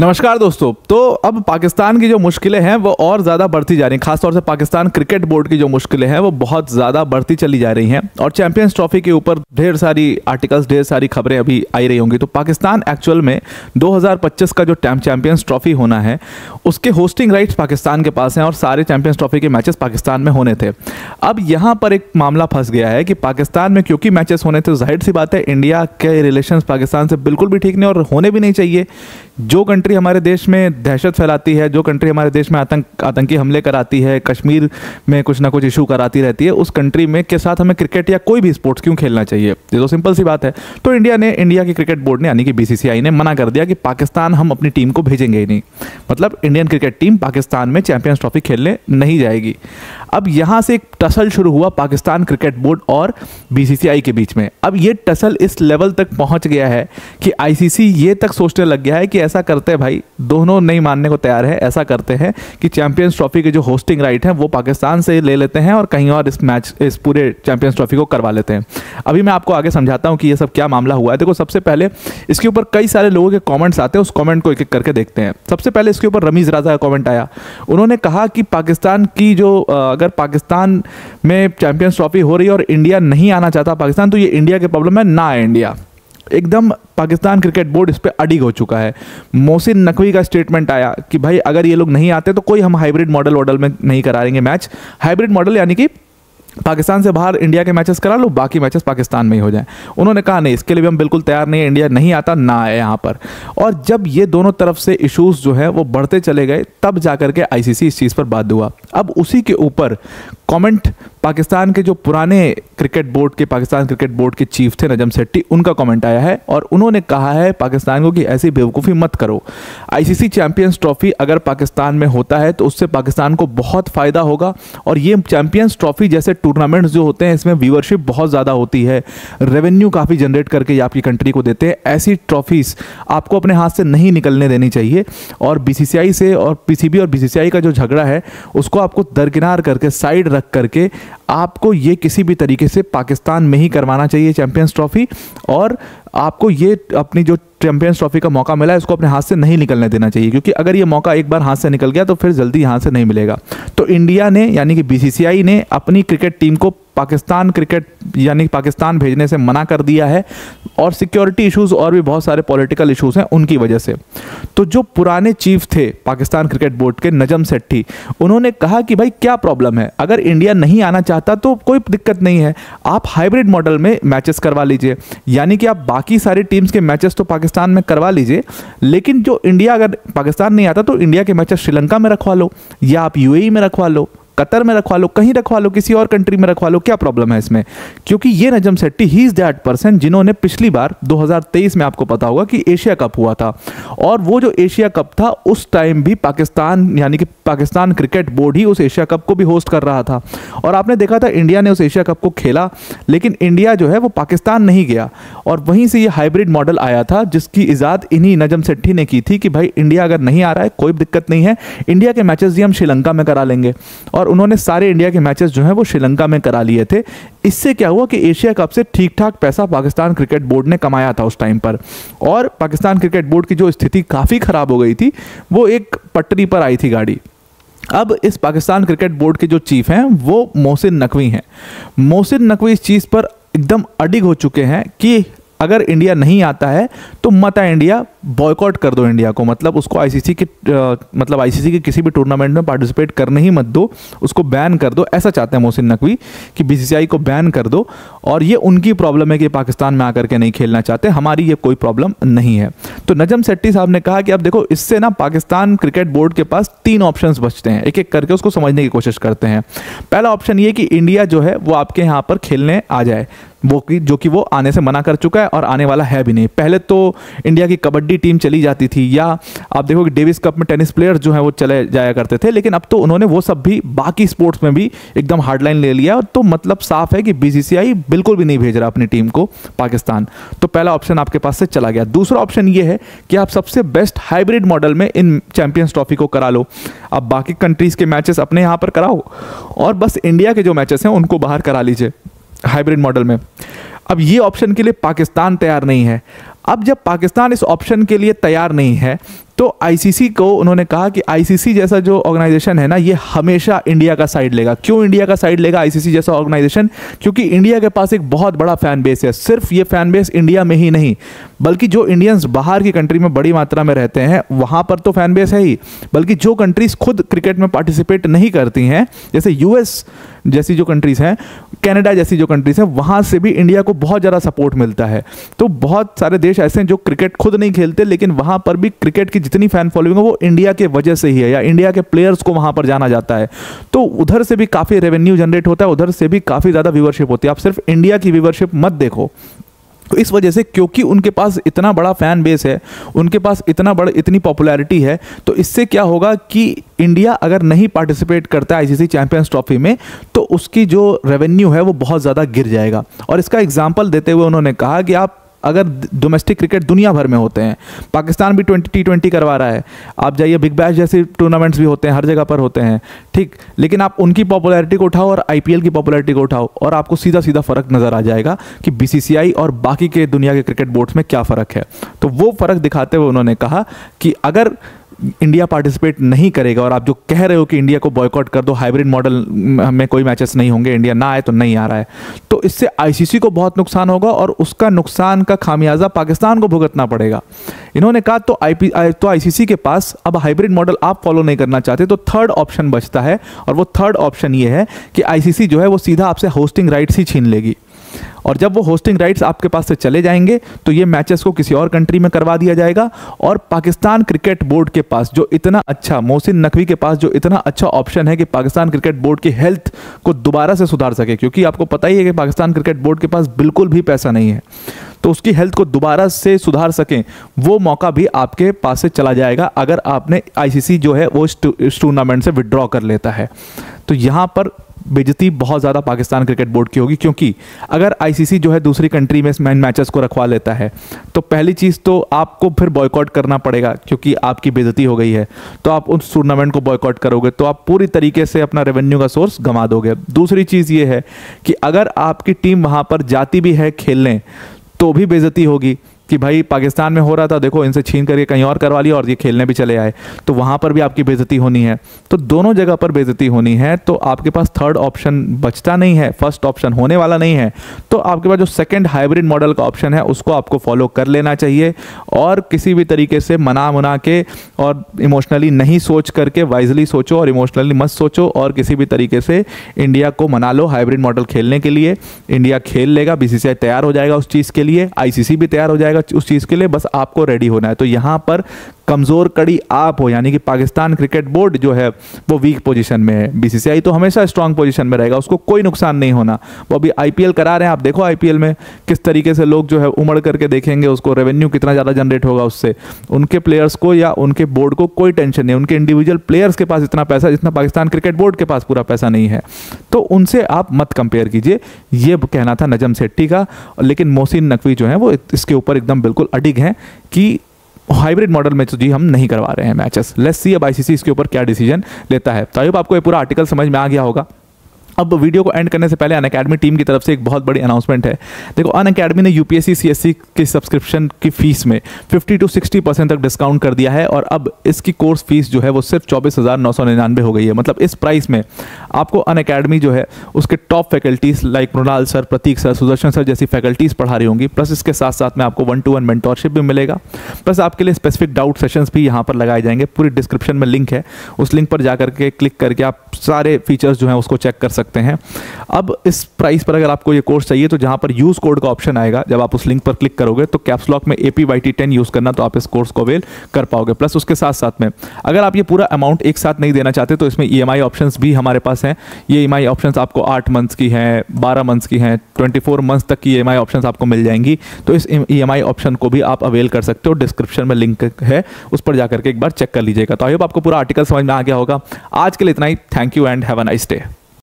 नमस्कार दोस्तों। तो अब पाकिस्तान की जो मुश्किलें हैं वो और ज़्यादा बढ़ती जा रही हैं। खासतौर से पाकिस्तान क्रिकेट बोर्ड की जो मुश्किलें हैं वो बहुत ज़्यादा बढ़ती चली जा रही हैं और चैंपियंस ट्रॉफी के ऊपर ढेर सारी आर्टिकल्स, ढेर सारी खबरें अभी आई रही होंगी। तो पाकिस्तान एक्चुअल में 2025 का जो चैंपियंस ट्रॉफी होना है उसके होस्टिंग राइट्स पाकिस्तान के पास हैं और सारे चैंपियंस ट्रॉफी के मैचेस पाकिस्तान में होने थे। अब यहाँ पर एक मामला फंस गया है कि पाकिस्तान में क्योंकि मैचेस होने थे, जाहिर सी बात है इंडिया के रिलेशंस पाकिस्तान से बिल्कुल भी ठीक नहीं और होने भी नहीं चाहिए। जो कंट्री हमारे देश में दहशत फैलाती है, जो कंट्री हमारे देश में आतंकी हमले कराती है, कश्मीर में कुछ ना कुछ इशू कराती रहती है, उस कंट्री में के साथ हमें क्रिकेट या कोई भी स्पोर्ट्स क्यों खेलना चाहिए? ये तो सिंपल सी बात है। तो इंडिया की क्रिकेट बोर्ड ने यानी कि बीसीसीआई ने मना कर दिया कि पाकिस्तान हम अपनी टीम को भेजेंगे ही नहीं। मतलब इंडियन क्रिकेट टीम पाकिस्तान में चैंपियंस ट्रॉफी खेलने नहीं जाएगी। अब यहाँ से एक टसल शुरू हुआ पाकिस्तान क्रिकेट बोर्ड और बीसीसीआई के बीच में। अब ये टसल इस लेवल तक पहुँच गया है कि आईसीसी ये तक सोचने लग गया है कि ऐसा करते हैं भाई, दोनों नहीं मानने को तैयार है, ऐसा करते हैं कि चैंपियंस ट्रॉफी के जो होस्टिंग राइट हैं वो पाकिस्तान से ले लेते हैं और कहीं और इस पूरे चैंपियंस ट्रॉफी को करवा लेते हैं। अभी मैं आपको आगे समझाता हूं कि ये सब क्या मामला हुआ है। देखो, सबसे पहले इसके ऊपर कई सारे लोगों के कमेंट्स आते हैं, उस कमेंट को एक एक करके देखते हैं। सबसे पहले इसके ऊपर रमीज राजा का कमेंट आया। उन्होंने कहा कि पाकिस्तान की जो अगर पाकिस्तान में चैंपियंस ट्रॉफी हो रही है और इंडिया नहीं आना चाहता पाकिस्तान, तो ये इंडिया की प्रॉब्लम है, ना है इंडिया। एकदम पाकिस्तान क्रिकेट बोर्ड इस पे अडिग हो चुका है। मोहसिन नकवी का स्टेटमेंट आया कि भाई अगर ये लोग नहीं आते तो कोई हम हाइब्रिड मॉडल में नहीं कराएंगे मैच। हाइब्रिड मॉडल यानी कि पाकिस्तान से बाहर इंडिया के मैचेस करा लो, बाकी मैचेस पाकिस्तान में ही हो जाएं। उन्होंने कहा नहीं, इसके लिए भी हम बिल्कुल तैयार नहीं है, इंडिया नहीं आता, ना आए यहाँ पर। और जब ये दोनों तरफ से इश्यूज जो है वो बढ़ते चले गए, तब जाकर के आईसीसी इस चीज़ पर बाध्य हुआ। अब उसी के ऊपर कमेंट पाकिस्तान के जो पुराने क्रिकेट बोर्ड के पाकिस्तान क्रिकेट बोर्ड के चीफ थे नजम सेट्टी, उनका कमेंट आया है और उन्होंने कहा है पाकिस्तान को कि ऐसी बेवकूफ़ी मत करो। आईसीसी चैंपियंस ट्रॉफी अगर पाकिस्तान में होता है तो उससे पाकिस्तान को बहुत फ़ायदा होगा और ये चैंपियंस ट्रॉफी जैसे टूर्नामेंट्स जो होते हैं इसमें व्यूअरशिप बहुत ज़्यादा होती है, रेवेन्यू काफ़ी जनरेट करके ये आपकी कंट्री को देते हैं। ऐसी ट्रॉफीज़ आपको अपने हाथ से नहीं निकलने देनी चाहिए और बीसीसीआई से और पीसीबी और बीसीसीआई का जो झगड़ा है उसको आपको दरकिनार करके साइड रख करके आपको ये किसी भी तरीके से पाकिस्तान में ही करवाना चाहिए चैंपियंस ट्रॉफी। और आपको ये अपनी जो चैंपियंस ट्रॉफी का मौका मिला है इसको अपने हाथ से नहीं निकलने देना चाहिए, क्योंकि अगर ये मौका एक बार हाथ से निकल गया तो फिर जल्दी यहाँ से नहीं मिलेगा। तो इंडिया ने यानी कि बीसीसीआई ने अपनी क्रिकेट टीम को पाकिस्तान क्रिकेट यानी पाकिस्तान भेजने से मना कर दिया है और सिक्योरिटी इश्यूज और भी बहुत सारे पॉलिटिकल इश्यूज हैं उनकी वजह से। तो जो पुराने चीफ थे पाकिस्तान क्रिकेट बोर्ड के नजम सेट्टी, उन्होंने कहा कि भाई क्या प्रॉब्लम है, अगर इंडिया नहीं आना चाहता तो कोई दिक्कत नहीं है, आप हाइब्रिड मॉडल में मैचेस करवा लीजिए, यानी कि आप बाकी सारी टीम्स के मैचेस तो पाकिस्तान में करवा लीजिए, लेकिन जो इंडिया अगर पाकिस्तान नहीं आता तो इंडिया के मैचेस श्रीलंका में रखवा लो या आप यूएई में रखवा लो, कतर में रखवा लो, कहीं रखवा लो, किसी और कंट्री में रखवा लो, क्या प्रॉब्लम है इसमें? क्योंकि ये Najam Sethi he is that person जिन्होंने पिछली बार 2023 में आपको पता होगा कि एशिया कप हुआ था और वो जो एशिया कप था उस टाइम भी पाकिस्तान यानी कि पाकिस्तान क्रिकेट बोर्ड ही उस एशिया कप को भी होस्ट कर रहा था और आपने देखा था इंडिया ने उस एशिया कप को खेला, लेकिन इंडिया जो है वो पाकिस्तान नहीं गया और वहीं से ये हाइब्रिड मॉडल आया था जिसकी इजाद इन्हीं नजम सेट्टी ने की थी कि भाई इंडिया अगर नहीं आ रहा है कोई दिक्कत नहीं है, इंडिया के मैचेस भी हम श्रीलंका में करा लेंगे। और उन्होंने सारे इंडिया के मैचेस जो हैं वो श्रीलंका में करा लिए थे। इससे क्या हुआ कि एशिया कप से ठीक ठाक पैसा पाकिस्तान क्रिकेट बोर्ड ने कमाया था उस टाइम पर और पाकिस्तान क्रिकेट बोर्ड की जो स्थिति काफ़ी ख़राब हो गई थी वो एक पटरी पर आई थी गाड़ी। अब इस पाकिस्तान क्रिकेट बोर्ड के जो चीफ हैं वो मोहसिन नकवी हैं। मोहसिन नकवी इस चीज़ पर एकदम अडिग हो चुके हैं कि अगर इंडिया नहीं आता है तो मत आ इंडिया, बॉयकॉट कर दो इंडिया को, मतलब उसको आईसीसी के किसी भी टूर्नामेंट में पार्टिसिपेट करने ही मत दो, उसको बैन कर दो। ऐसा चाहते हैं मोहसिन नकवी कि बीसीसीआई को बैन कर दो और ये उनकी प्रॉब्लम है कि पाकिस्तान में आकर के नहीं खेलना चाहते, हमारी ये कोई प्रॉब्लम नहीं है। तो नजम सेट्टी साहब ने कहा कि अब देखो इससे ना पाकिस्तान क्रिकेट बोर्ड के पास 3 ऑप्शंस बचते हैं, एक एक करके उसको समझने की कोशिश करते हैं। पहला ऑप्शन ये कि इंडिया जो है वो आपके यहाँ पर खेलने आ जाए, जो कि वो आने से मना कर चुका है और आने वाला है भी नहीं। पहले तो इंडिया की कबड्डी टीम चली जाती थी या आप देखो कि डेविस कप में टेनिस प्लेयर्स जो हैं वो चले जाया करते थे, लेकिन अब तो उन्होंने वो सब भी बाकी स्पोर्ट्स में भी एकदम हार्डलाइन ले लिया। तो मतलब साफ है कि बीसीसीआई बिल्कुल भी नहीं भेज रहा अपनी टीम को पाकिस्तान। तो पहला ऑप्शन आपके पास से चला गया। दूसरा ऑप्शन ये है कि आप सबसे बेस्ट हाइब्रिड मॉडल में इन चैंपियंस ट्रॉफी को करा लो, आप बाकी कंट्रीज के मैचेस अपने यहाँ पर कराओ और बस इंडिया के जो मैचेस हैं उनको बाहर करा लीजिए हाइब्रिड मॉडल में। अब ये ऑप्शन के लिए पाकिस्तान तैयार नहीं है। अब जब पाकिस्तान इस ऑप्शन के लिए तैयार नहीं है तो आईसीसी को उन्होंने कहा कि आईसीसी जैसा जो ऑर्गेनाइजेशन है ना, ये हमेशा इंडिया का साइड लेगा। क्यों इंडिया का साइड लेगा आईसीसी जैसा ऑर्गेनाइजेशन? क्योंकि इंडिया के पास एक बहुत बड़ा फैन बेस है। सिर्फ ये फैन बेस इंडिया में ही नहीं, बल्कि जो इंडियंस बाहर की कंट्री में बड़ी मात्रा में रहते हैं वहाँ पर तो फैन बेस है ही, बल्कि जो कंट्रीज़ खुद क्रिकेट में पार्टिसिपेट नहीं करती हैं, जैसे यूएस जैसी जो कंट्रीज़ हैं, कनाडा जैसी जो कंट्रीज़ हैं, वहाँ से भी इंडिया को बहुत ज़्यादा सपोर्ट मिलता है। तो बहुत सारे देश ऐसे हैं जो क्रिकेट खुद नहीं खेलते, लेकिन वहाँ पर भी क्रिकेट की जितनी फैन फॉलोइंग है वो इंडिया के वजह से ही है, या इंडिया के प्लेयर्स को वहाँ पर जाना जाता है। तो उधर से भी काफ़ी रेवेन्यू जनरेट होता है, उधर से भी काफ़ी ज़्यादा व्यूवरशिप होती है। आप सिर्फ इंडिया की व्यूवरशिप मत देखो। तो इस वजह से, क्योंकि उनके पास इतना बड़ा फैन बेस है, उनके पास इतनी पॉपुलैरिटी है, तो इससे क्या होगा कि इंडिया अगर नहीं पार्टिसिपेट करता है आईसीसी चैंपियंस ट्रॉफी में, तो उसकी जो रेवेन्यू है वो बहुत ज़्यादा गिर जाएगा। और इसका एग्जाम्पल देते हुए उन्होंने कहा कि आप अगर डोमेस्टिक क्रिकेट दुनिया भर में होते हैं, पाकिस्तान भी T20 करवा रहा है, आप जाइए, बिग बैश जैसे टूर्नामेंट्स भी होते हैं, हर जगह पर होते हैं, ठीक, लेकिन आप उनकी पॉपुलैरिटी को उठाओ और आईपीएल की पॉपुलैरिटी को उठाओ और आपको सीधा सीधा फ़र्क नज़र आ जाएगा कि बीसीसीआई और बाकी के दुनिया के क्रिकेट बोर्ड्स में क्या फ़र्क है। तो वो फ़र्क दिखाते हुए उन्होंने कहा कि अगर इंडिया पार्टिसिपेट नहीं करेगा, और आप जो कह रहे हो कि इंडिया को बॉयकॉट कर दो, हाइब्रिड मॉडल में कोई मैचेस नहीं होंगे, इंडिया ना आए तो नहीं आ रहा है, तो इससे आईसीसी को बहुत नुकसान होगा और उसका नुकसान का खामियाजा पाकिस्तान को भुगतना पड़ेगा। इन्होंने कहा तो आईसीसी के पास अब हाइब्रिड मॉडल आप फॉलो नहीं करना चाहते तो थर्ड ऑप्शन बचता है, और वो थर्ड ऑप्शन ये है कि आईसीसी जो है वो सीधा आपसे होस्टिंग राइट्स ही छीन लेगी। और जब वो होस्टिंग राइट्स आपके पास से चले जाएंगे तो ये मैचेस को किसी और कंट्री में करवा दिया जाएगा, और पाकिस्तान क्रिकेट बोर्ड के पास जो इतना अच्छा, मोहसिन नकवी के पास जो इतना अच्छा ऑप्शन है कि पाकिस्तान क्रिकेट बोर्ड की हेल्थ को दोबारा से सुधार सके, क्योंकि आपको पता ही है कि पाकिस्तान क्रिकेट बोर्ड के पास बिल्कुल भी पैसा नहीं है, तो उसकी हेल्थ को दोबारा से सुधार सकें, वो मौका भी आपके पास से चला जाएगा अगर आपने आईसीसी जो है वो इस टूर्नामेंट से विड्रॉ कर लेता है। तो यहाँ पर बेइज्जती बहुत ज़्यादा पाकिस्तान क्रिकेट बोर्ड की होगी, क्योंकि अगर आईसीसी जो है दूसरी कंट्री में मैचेस को रखवा लेता है तो पहली चीज़ तो आपको फिर बॉयकॉट करना पड़ेगा, क्योंकि आपकी बेइज्जती हो गई है, तो आप उस टूर्नामेंट को बॉयकॉट करोगे तो आप पूरी तरीके से अपना रेवेन्यू का सोर्स गंवा दोगे। दूसरी चीज़ ये है कि अगर आपकी टीम वहाँ पर जाती भी है खेलने तो भी बेइज्जती होगी कि भाई पाकिस्तान में हो रहा था, देखो इनसे छीन करके कहीं और करवा लिया और ये खेलने भी चले आए, तो वहाँ पर भी आपकी बेइज्जती होनी है। तो दोनों जगह पर बेइज्जती होनी है, तो आपके पास थर्ड ऑप्शन बचता नहीं है, फर्स्ट ऑप्शन होने वाला नहीं है, तो आपके पास जो सेकंड हाइब्रिड मॉडल का ऑप्शन है उसको आपको फॉलो कर लेना चाहिए, और किसी भी तरीके से मना के और इमोशनली नहीं सोच करके वाइजली सोचो और इमोशनली मत सोचो, और किसी भी तरीके से इंडिया को मना लो हाइब्रिड मॉडल खेलने के लिए। इंडिया खेल लेगा, बीसीसीआई तैयार हो जाएगा उस चीज़ के लिए, आईसीसी भी तैयार हो जाएगा उस चीज़ के लिए, बस आपको रेडी होना है। तो यहाँ पर कमज़ोर कड़ी आप हो, यानी कि पाकिस्तान क्रिकेट बोर्ड जो है वो वीक पोजीशन में है, बीसीसीआई तो हमेशा स्ट्रांग पोजीशन में रहेगा, उसको कोई नुकसान नहीं होना। वो अभी आईपीएल करा रहे हैं, आप देखो आईपीएल में किस तरीके से लोग जो है उमड़ करके देखेंगे उसको, रेवेन्यू कितना ज़्यादा जनरेट होगा उससे, उनके प्लेयर्स को या उनके बोर्ड को कोई टेंशन नहीं, उनके इंडिविजुअल प्लेयर्स के पास इतना पैसा जितना पाकिस्तान क्रिकेट बोर्ड के पास पूरा पैसा नहीं है, तो उनसे आप मत कंपेयर कीजिए। ये कहना था नजम सेट्टी का, लेकिन मोहसिन नकवी जो है वो इसके ऊपर एकदम बिल्कुल अडिग हैं कि हाइब्रिड मॉडल में तो जी हम नहीं करवा रहे हैं मैचेस। लेट्स सी अब आईसीसी इसके ऊपर क्या डिसीजन लेता है। तो आई होप आपको ये पूरा आर्टिकल समझ में आ गया होगा। अब वीडियो को एंड करने से पहले अनअकैडमी टीम की तरफ से एक बहुत बड़ी अनाउंसमेंट है। देखो, अनअकैडमी ने यूपीएससी सीएससी की सब्सक्रिप्शन की फीस में 50 to 60% तक डिस्काउंट कर दिया है, और अब इसकी कोर्स फीस जो है वो सिर्फ 24,999 हो गई है। मतलब इस प्राइस में आपको अनअकैडमी जो है उसके top faculties like Mrinal sir, Prateek sir, Sudarshan sir जैसी फैकल्टीज़ पढ़ा रही होंगी, प्लस इसके साथ साथ में आपको 1-to-1 मेंटोरशिप भी मिलेगा, प्लस आपके लिए स्पेसिफिक डाउट सेशंस भी यहाँ पर लगाए जाएंगे। पूरी डिस्क्रिप्शन में लिंक है, उस लिंक पर जाकर के क्लिक करके आप सारे फीचर्स जो हैं उसको चेक कर सकते हैं। अब इस प्राइस पर अगर आपको ये कोर्स चाहिए तो जहां पर यूज कोड का ऑप्शन आएगा, जब आप उस लिंक पर क्लिक करोगे तो कैप्स लॉक में APYT10 यूज करना, तो आप इस कोर्स को अवेल कर पाओगे। प्लस उसके साथ साथ में अगर आप ये पूरा अमाउंट एक साथ नहीं देना चाहते तो इसमें EMI ऑप्शंस भी हमारे पास हैं। ये EMI ऑप्शंस आपको 8 मंथ्स की हैं, 12 मंथ्स की हैं, 24 मंथ्स तक की EMI ऑप्शंस आपको मिल जाएंगी। तो इस EMI ऑप्शन को भी आप अवेल कर सकते हो, डिस्क्रिप्शन में लिंक है, उस पर जाकर के एक बार चेक कर लीजिएगा। तो आई होप आपको पूरा आर्टिकल समझ में आ गया होगा। आज के लिए इतना ही। Thank you and have a nice day.